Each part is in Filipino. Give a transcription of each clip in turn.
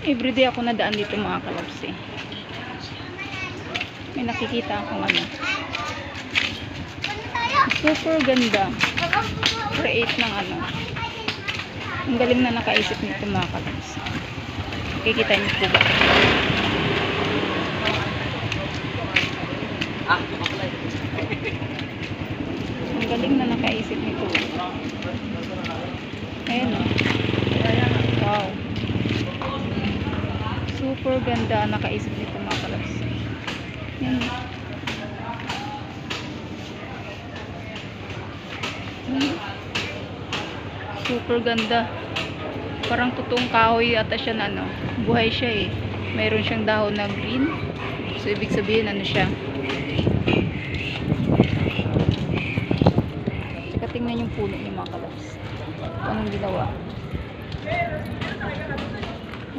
Everyday ako nadaan dito mga kalabs eh. May nakikita akong ano. Super ganda. Create ng ano. Ang galing na nakaisip nito mga kalabs. Kikita niyo po ba? Ang galing na nakaisip nito. Ayan o. Wow. Super ganda nakaisip nito mga kalabs. Ayan o. Super ganda. Parang totoong kahoy ata siya na ano. Buhay siya eh. Mayroon siyang dahon na green. So ibig sabihin ano siya. Tsaka tingnan yung puno niya mga kalabs. Anong ginawa?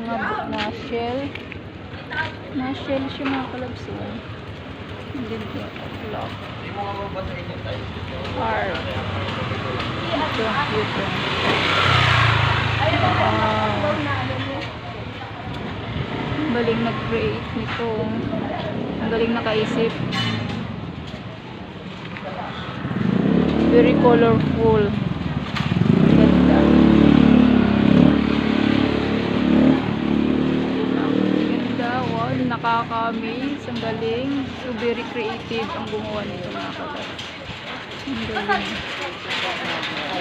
Mga na shell. Na shell siya mga kalabs. Hindi ko lock. Heart. Ito, ito. Ang galing mag-create nito. Ang galing nakaisip. Very colorful. Ganda. Ganda. Wow, nakaka-amaze. Ang galing. So very creative ang gumawa nito mga kalabs. Ang galing.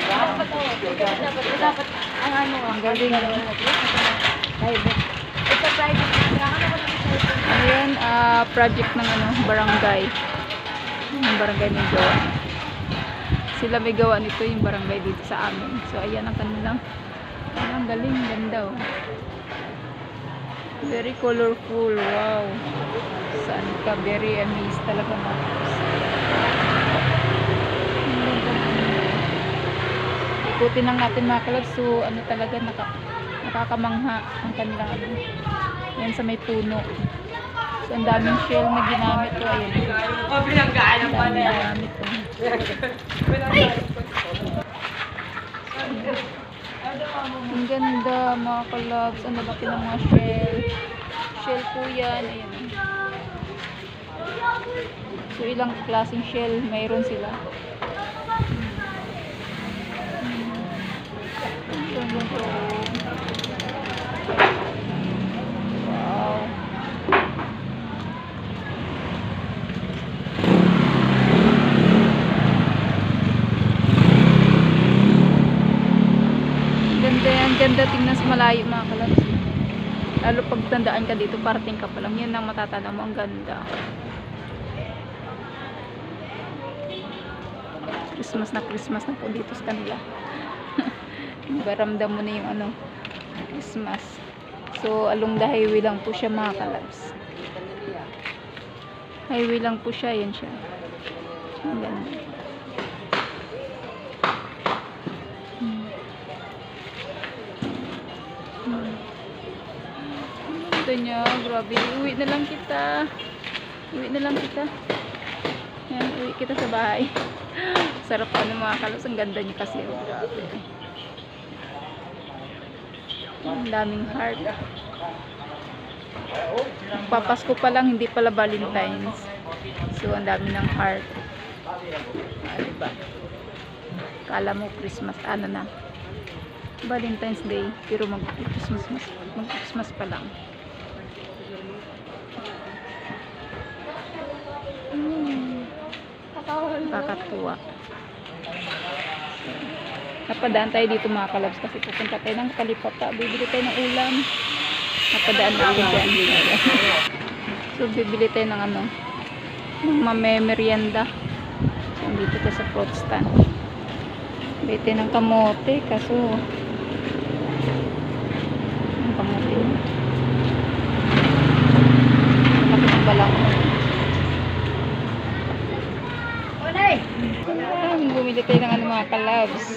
Dapat ang ano, Ang galing. private. Ito private. Ano yan? Project ng ano, barangay. Yung barangay may gawa. Sila may gawa nito yung barangay dito sa amin. So ayan ang kanilang. Ang galing, ganda oh. Very colorful. Wow. Saan ka? Very amazed talaga mga. Ikutin lang natin mga kalabs. So ano talaga nakakamangha ang kanilang ano. Yan sa may puno. So ang daming shell na ginamit ko. Ayan. Ang daming ginamit ko. Ang ganda mga kalabs. Ang laki ng mga shell. Shell po yan. Ayan. So ilang klaseng shell mayroon sila. Wow. Ganda yan, ganda tingnan sa malayo mga kalabs. Lalo pag tandaan ka dito, parating ka pa lang, yan ang matatanda mo, ang ganda. Christmas na po dito sa kanila. Baramdam mo na yung ano, Christmas. So along the highway lang po siya mga kalabs. Highway lang po siya, yan siya. Ang ganda. Ito niya, grabe. Uwi na lang kita. Uwi na lang kita. Yan, uwi kita sa bahay. Sarap ano mga kalabs. Ang ganda niya kasi. Grabe. Ang daming heart. Papasko pa lang, hindi pala Valentine's. So, ang dami ng heart. Diba? Kala mo Christmas, ano na. Valentine's Day, pero mag-Christmas pa lang. Kakatuwa. Napadaan tayo dito mga kalabs kasi pupunta tayo ng Kalipata. Bibili tayo ng ulam. Napadaan na ako dyan. So bibili tayo ng ano, ng merienda. So dito tayo sa fruit stand. Bili tayo ng kamote kaso ang kamote niya. Malaki ng balang. Bumili tayo ng ano mga kalabs.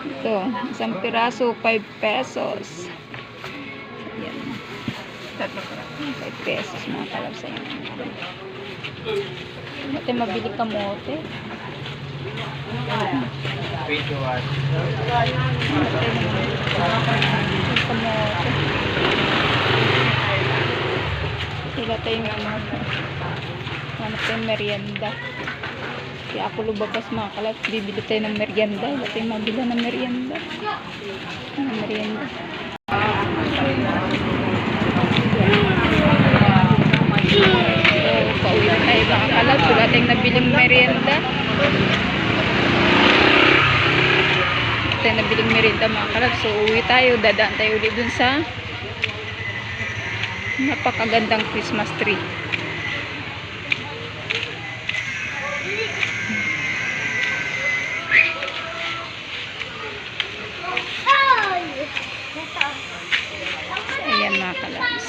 Ito, isang piraso, 5 pesos. Ayan. 5 pesos mga kalabs. Ayan. Ito mabili kamote. Kamote. Wala tayong ano. Hanap tayong merienda. Kaya ako lumabas mga kalabs. Bibili tayo ng merienda. Wala tayong mabila ng merienda. Ano merienda? So, pauwi na tayo mga kalabs. Wala tayong nabiling merienda. Tayo nabiling merienda mga kalabs. So, uwi tayo. Dadaan tayo ulit dun sa napakagandang Christmas tree. Ayan mga kalabs.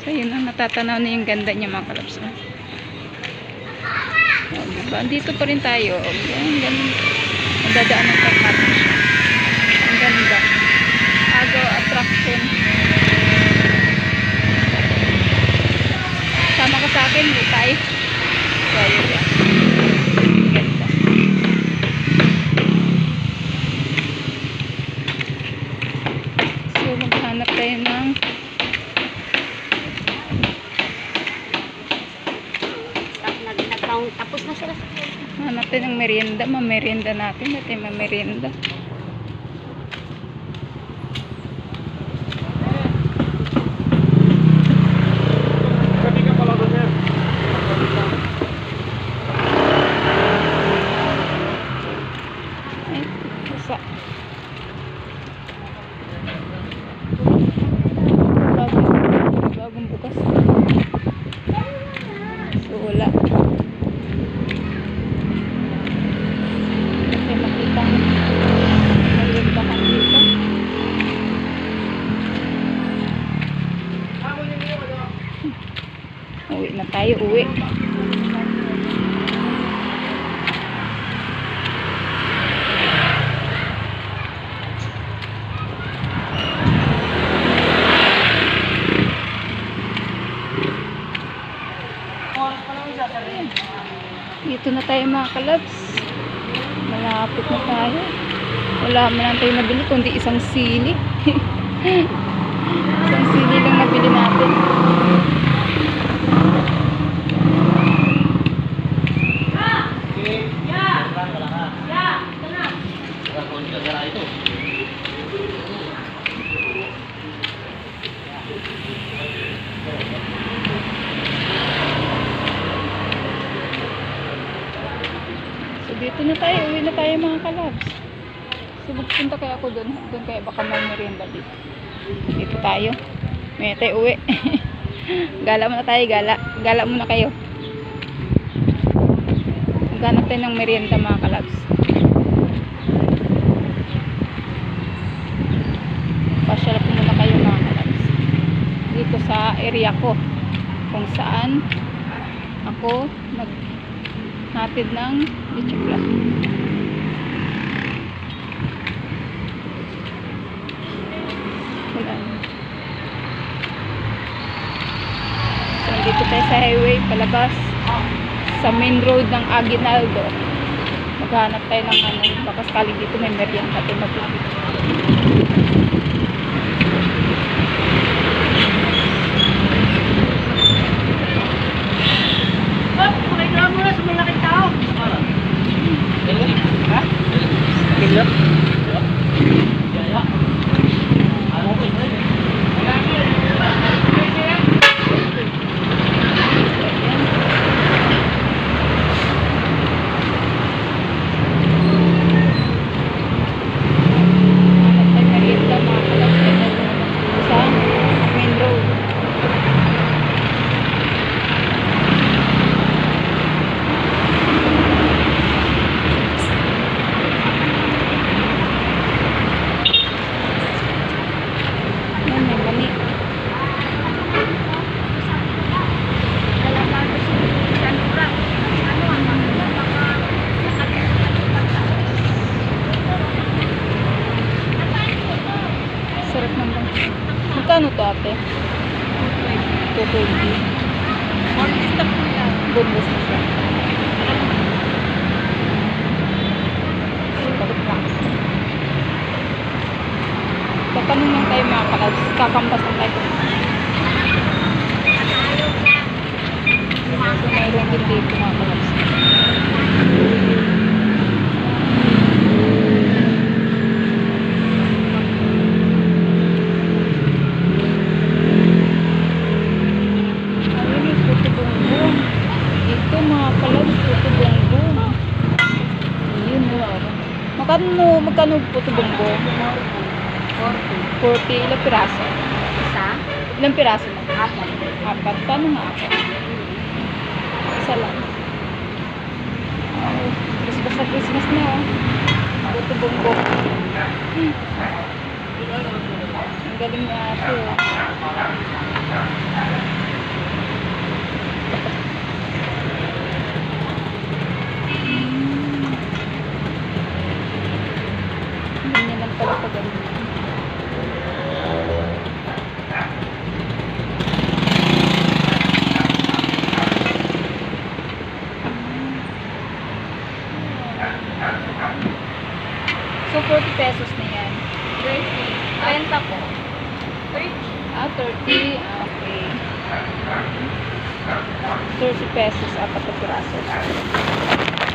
So yun ang natatanaw na yung ganda niya mga kalabs. Oh, diba? Dito pa rin tayo. Ang ganda. Nadadaanan pa natin siya. Ang ganda. Agaw attraction. Sama ka sa akin, tayo. So yun yan. Ganda. So maghanap tayo ng tapos na sila. hanap tayo ng merienda. Mamerienda natin. Natin mamerienda. Ay, basa. Bagong bukas. So wala. Kasi makita meriendahan dito. Uwi na tayo, uwi. Dito na tayo mga kalabs. Malapit na tayo. Wala man lang tayo nabili kundi isang sili. Isang sili lang nabili natin. So dito na tayo, uwi na tayo mga kalabs. So magpunta kaya ako doon kaya baka may merienda dito. Dito tayo. May tayo uwi. Gala muna tayo, gala. Gala muna kayo. Maghanap tayo ng merienda mga kalabs. Pasyal ko muna kayo mga kalabs. Dito sa area ko. Kung saan ako naghatid ng lechipla. So, dito tayo sa highway, palabas sa main road ng Aguinaldo. Maghanap tayo ng ano, baka sakali dito may merienda tayo mapipili. Magkano to ate? 220. Boneless na po yan. Boneless na siya. Balik lang. Magtatanong lang tayo mga kalabs. Kakampas lang tayo. So, mayroon din dito mga kalabs. Ayun yung puto bongbong. Ito mga kalabs, puto bongbong. Ayun o. Magkano puto bongbong? 40. Ilang piraso? Isa? Ilang piraso mo? Apat. Apat. Paano nga apat? Isa lang. Oh, Christmas na Christmas na oh. Puto bongbong. Ang galing na ate oh. Ganyan lang pala pag ganyan. So, 40 pesos na yan. 30. 30 po. 30. Ah, 30. Ah, okay. 30 pesos, apat na piraso.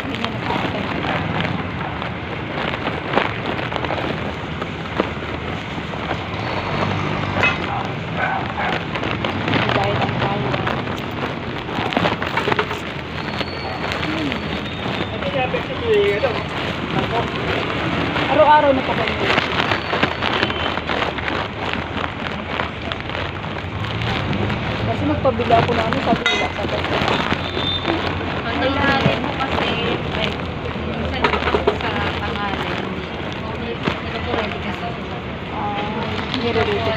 Hindi na nakakita. Dahil ang tayo. Araw-araw na pa kami. Kasi nagpabila ako na ano, sabi nila sa tayo. Ang nilari mo kasi, ay, minsan ako sa tangalan. Hindi ko ready kasi. Nire-ready.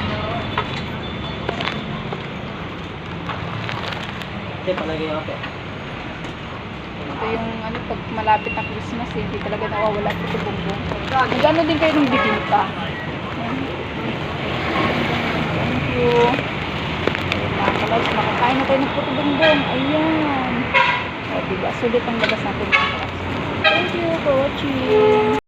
Hindi, palagay ako. Ito yung ano, pag malapit na Christmas, hindi talaga nawawala ito sa bongbong. Magano din kayo ng bibinta. Thank you. Mga kalabs, makakain na tayo ng puto bongbong. Ayan. O, diba? Sulit ang labas natin mga kalabs. Thank you for watching.